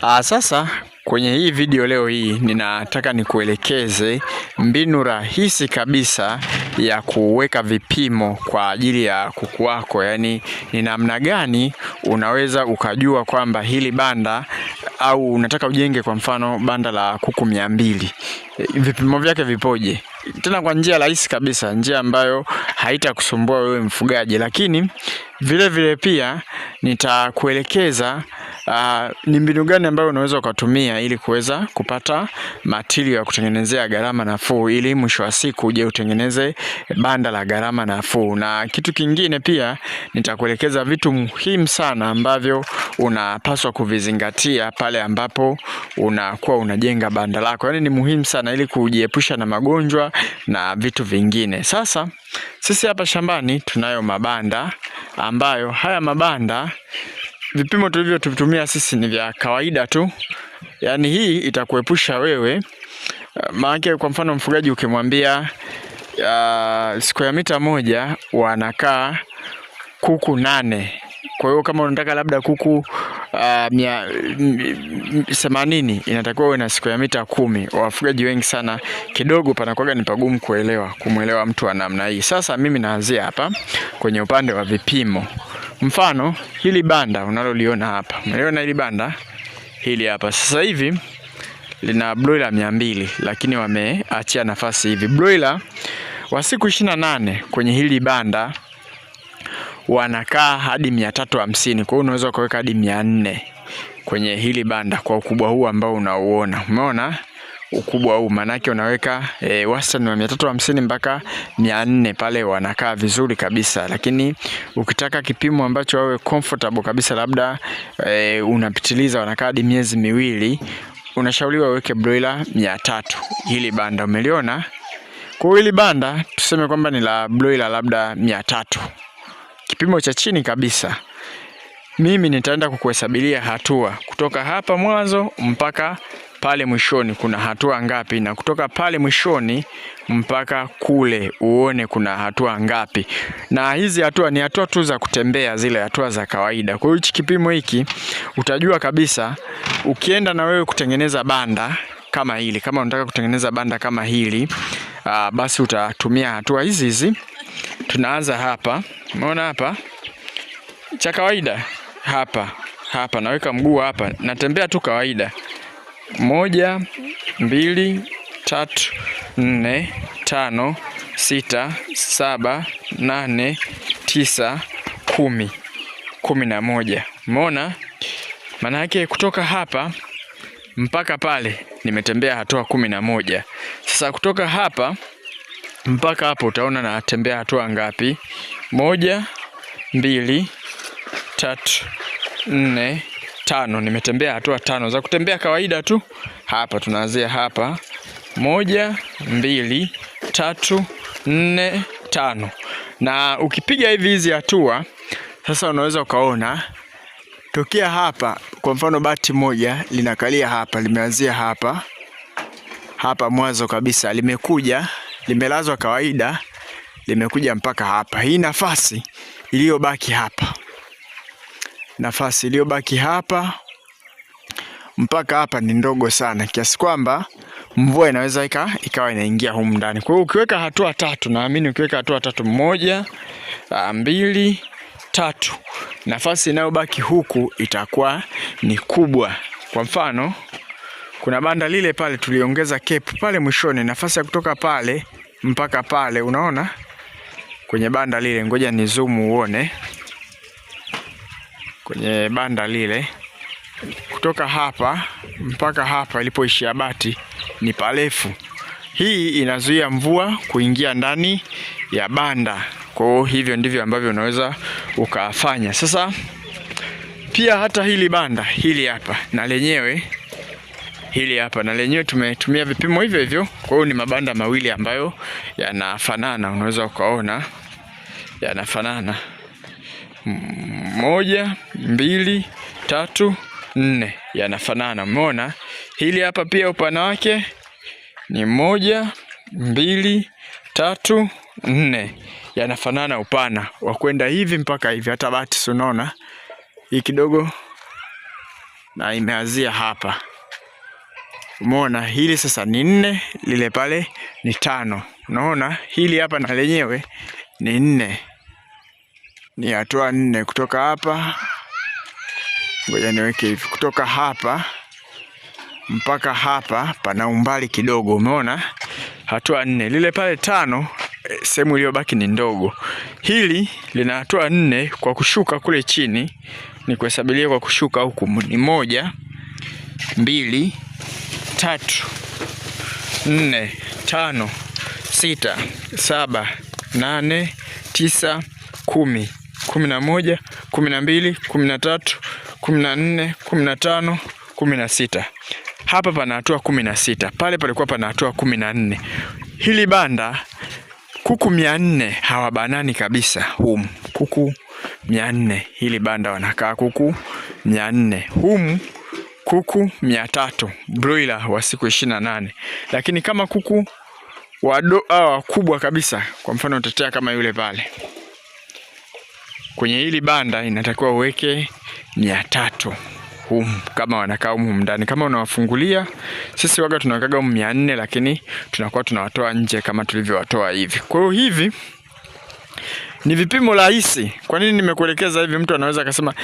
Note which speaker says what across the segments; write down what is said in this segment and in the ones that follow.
Speaker 1: Sasa kwenye hii video leo hii ninataka nikuelekeze mbinu rahisi kabisa ya kuweka vipimo kwa ajili ya kuku wako. Yaani ni namna gani unaweza ukajua kwamba hili banda au unataka ujenge kwa mfano banda la kuku 200. Vipimo vyake vipoje? Tena kwa njia rahisi kabisa, njia ambayo haitakusumbua wewe mfugaji, lakini vile vile pia nitakuelekeza ni mbinu gani ambayo unaweza ukatumia ili kuweza kupata material ya kutengenezea gharama nafuu, ili mwisho wa siku uje utengeneze banda la gharama nafuu. Na kitu kingine pia nitakuelekeza vitu muhimu sana ambavyo unapaswa kuvizingatia pale ambapo unakuwa unajenga banda lako. Yaani ni muhimu sana ili kujiepusha na magonjwa na vitu vingine. Sasa sisi hapa shambani tunayo mabanda ambayo haya mabanda vipimo tulivyotumia sisi ni vya kawaida tu. Yaani hii itakuepusha wewe, maana kwa mfano mfugaji ukimwambia square mita moja wanakaa kuku 8. Kwa hiyo kama unataka labda kuku 80 inatakiwa uwe na square mita 10. Wafugaji wengi sana kidogo panakuwa ni pagumu kumuelewa mtu wa namna hii. Sasa mimi naanzia hapa kwenye upande wa vipimo. Mfano hili banda unaloliona hapa, umeona hili banda hili hapa sasa hivi lina broiler 200, lakini wameachia nafasi hivi. Broiler wa siku 28 kwenye hili banda wanakaa hadi 350. Kwa hiyo unaweza ukaweka hadi 400 kwenye hili banda kwa ukubwa huu ambao unauona. Umeona ukubwa huu, manake unaweka wastani wa 350 mpaka 400, pale wanakaa vizuri kabisa. Lakini ukitaka kipimo ambacho wawe comfortable kabisa, labda unapitiliza wanakaa hadi miezi 2, unashauriwa uweke broiler 300 hili banda. Umeliona? Kwa hili banda tuseme kwamba ni la broiler labda 300, kipimo cha chini kabisa. Mimi nitaenda kukuhesabilia hatua kutoka hapa mwanzo mpaka pale mwishoni kuna hatua ngapi, na kutoka pale mwishoni mpaka kule uone kuna hatua ngapi. Na hizi hatua ni hatua tu za kutembea, zile hatua za kawaida. Kwa hiyo hichi kipimo hiki utajua kabisa ukienda na wewe kutengeneza banda kama hili. Kama unataka kutengeneza banda kama hili, basi utatumia hatua hizi. Tunaanza hapa. Umeona hapa? Cha kawaida hapa naweka mguu hapa, natembea tu kawaida. 1 2 3 4 5 6 7 8 9 10 11. Umeona? Maana yake kutoka hapa mpaka pale nimetembea hatua 11. Sasa kutoka hapa mpaka hapo utaona natembea hatua ngapi? 1 2 3 4 5. Nimetembea hatua 5 za kutembea kawaida tu. Hapa tunaanzia hapa 1 2 3 4 5. Na ukipiga hizi hatua sasa unaweza ukaona tokea hapa, kwa mfano bati moja linakalia hapa, limeanzia hapa mwanzo kabisa, limekuja limelazwa kawaida, limekuja mpaka hapa. Hii nafasi iliyobaki hapa mpaka hapa ni ndogo sana, kiasi kwamba mvua inaweza ikawa inaingia humu ndani. Kwa hiyo ukiweka hatua 3, naamini ukiweka hatua 3, 1 2 3, nafasi inayobaki huku itakuwa ni kubwa. Kwa mfano kuna banda lile pale tuliongeza kepu pale mwishoni, nafasi ya kutoka pale mpaka pale, unaona kwenye banda lile, ngoja ni zoom uone kwenye banda lile, kutoka hapa mpaka hapa ilipoishia bati ni parefu. Hii inazuia mvua kuingia ndani ya banda. Kwa hivyo ndivyo ambavyo unaweza ukafanya. Sasa pia hata hili banda hili hapa na lenyewe tumetumia vipimo hivyo. Kwa hiyo ni mabanda mawili ambayo yanafanana, unaweza ukaona yanafanana. 1 2 3 4 yanafanana. Umeona? Hili hapa pia upana wake ni 1 2 3 4, yanafanana upana wa kwenda hivi mpaka hivi. Hata bati unaona hii kidogo na imeanzia hapa. Umeona hili sasa ni 4, lile pale ni 5. Unaona hili hapa na lenyewe ni 4. Ni hatua 4 kutoka hapa. Ngoja niweke hivi, kutoka hapa mpaka hapa pana umbali kidogo. Umeona hatua 4. Lile pale 5, sehemu iliyobaki ni ndogo. Hili lina hatua 4 kwa kushuka kule chini. Ni kuhesabilia kwa kushuka huku ni 1, 2, 3, 4, 5, 6, 7, 8, 9, 10, 11, 12, 13, 14, 15, 16. Hapa pana hatua 16. Pale palikuwa pana hatua 14. Hili banda kuku 400 hawabanani kabisa humu. Kuku 400. Hili banda wanakaa kuku 400. Humu kuku 300 broiler wa siku 28. Lakini kama kuku wakubwa kabisa, kwa mfano tetea kama yule pale, kwenye hili banda inatakiwa uweke 300 humu, kama wanakaa humu ndani. Kama unawafungulia, sisi waga tunawekaga humu 400, lakini tunakuwa tunawatoa nje kama tulivyowatoa hivi. Kwa hiyo hivi ni vipimo rahisi. Kwa nini nimekuelekeza hivi? Mtu anaweza akasema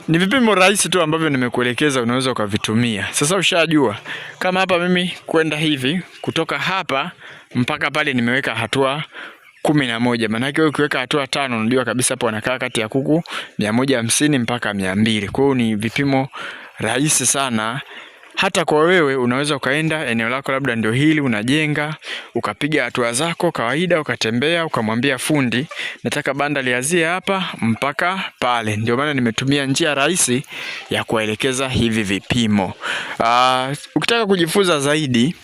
Speaker 1: ni vipimo rahisi tu ambavyo nimekuelekeza, unaweza ukavitumia. Sasa ushajua kama hapa mimi kwenda hivi kutoka hapa mpaka pale nimeweka hatua 11. Maana yake ukiweka hatua 5 unajua kabisa hapo wanakaa kati ya kuku 150 mpaka 200. Kwa hiyo ni vipimo rahisi sana. Hata kwa wewe unaweza ukaenda eneo lako labda ndio hili unajenga, ukapiga hatua zako kawaida, ukatembea, ukamwambia fundi nataka banda lianzie hapa mpaka pale. Ndio maana nimetumia njia rahisi ya kuelekeza hivi vipimo. Ukitaka kujifunza zaidi,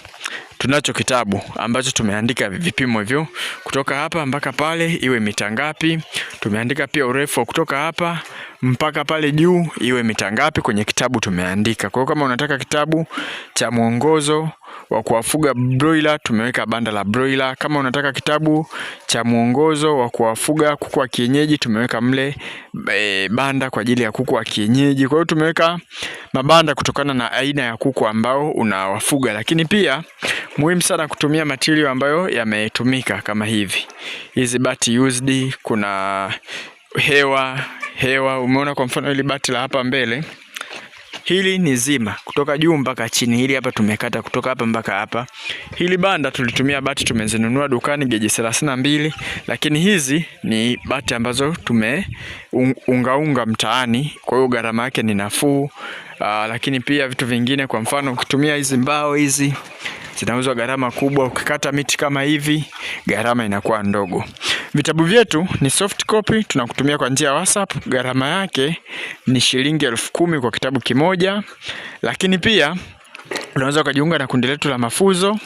Speaker 1: tunacho kitabu ambacho tumeandika vipimo hivyo kutoka hapa mpaka pale iwe mita ngapi. Tumeandika pia urefu kutoka hapa mpaka pale juu iwe mita ngapi, kwenye kitabu tumeandika. Kwa hiyo kama unataka kitabu cha mwongozo wa kuwafuga broiler, tumeweka banda la broiler. Kama unataka kitabu cha mwongozo wa kuwafuga kuku wa kienyeji, tumeweka mle banda kwa ajili ya kuku wa kienyeji. Kwa hiyo tumeweka mabanda kutokana na aina ya kuku ambao unawafuga. Lakini pia muhimu sana kutumia material ambayo yametumika kama hivi. Hizi bati used, kuna hewa. Umeona kwa mfano hili bati la hapa mbele, hili ni zima kutoka juu mpaka chini. Hili hapa tumekata kutoka hapa mpaka hapa. Hili banda tulitumia bati tumezinunua dukani geji 32, lakini hizi ni bati ambazo tumeunga mtaani, kwa hiyo gharama yake ni nafuu. Lakini pia vitu vingine, kwa mfano ukitumia hizi mbao hizi zinauzwa gharama kubwa. Ukikata miti kama hivi gharama inakuwa ndogo. Vitabu vyetu ni soft copy, tunakutumia kwa njia ya WhatsApp. Gharama yake ni shilingi 10,000 kwa kitabu kimoja. Lakini pia unaweza ukajiunga na kundi letu la mafunzo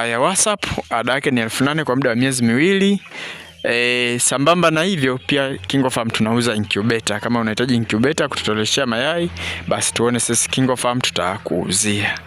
Speaker 1: ya WhatsApp. Ada yake ni 8,000 kwa muda wa miezi 2. Sambamba na hivyo pia KingoFarm tunauza incubator. Kama unahitaji incubator kutotoleshea mayai, basi tuone sisi KingoFarm tutakuuzia.